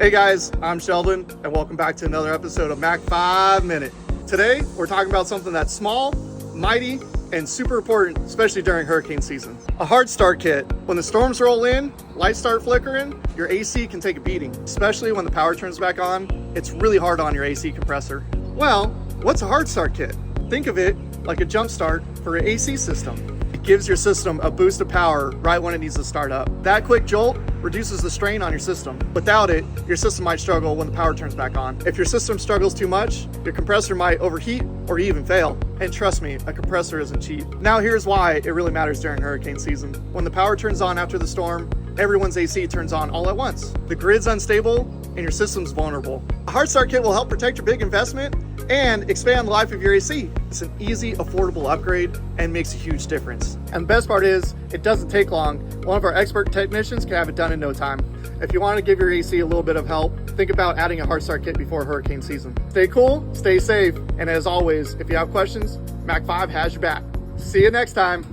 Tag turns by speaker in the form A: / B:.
A: Hey guys, I'm Sheldon, and welcome back to another episode of Mac 5 Minute. Today, we're talking about something that's small, mighty, and super important, especially during hurricane season. A hard start kit. When the storms roll in, lights start flickering, your AC can take a beating, especially when the power turns back on. It's really hard on your AC compressor. Well, what's a hard start kit? Think of it like a jump start for your AC system. It gives your system a boost of power right when it needs to start up. That quick jolt reduces the strain on your system. Without it, your system might struggle when the power turns back on. If your system struggles too much, your compressor might overheat or even fail. And trust me, a compressor isn't cheap. Now here's why it really matters during hurricane season. When the power turns on after the storm, everyone's AC turns on all at once. The grid's unstable and your system's vulnerable. A hard start kit will help protect your big investment and expand the life of your AC. It's an easy, affordable upgrade and makes a huge difference. And the best part is, it doesn't take long. One of our expert technicians can have it done in no time. If you want to give your AC a little bit of help, think about adding a hard start kit before hurricane season. Stay cool, stay safe, and as always, if you have questions, Mac 5 has your back. See you next time.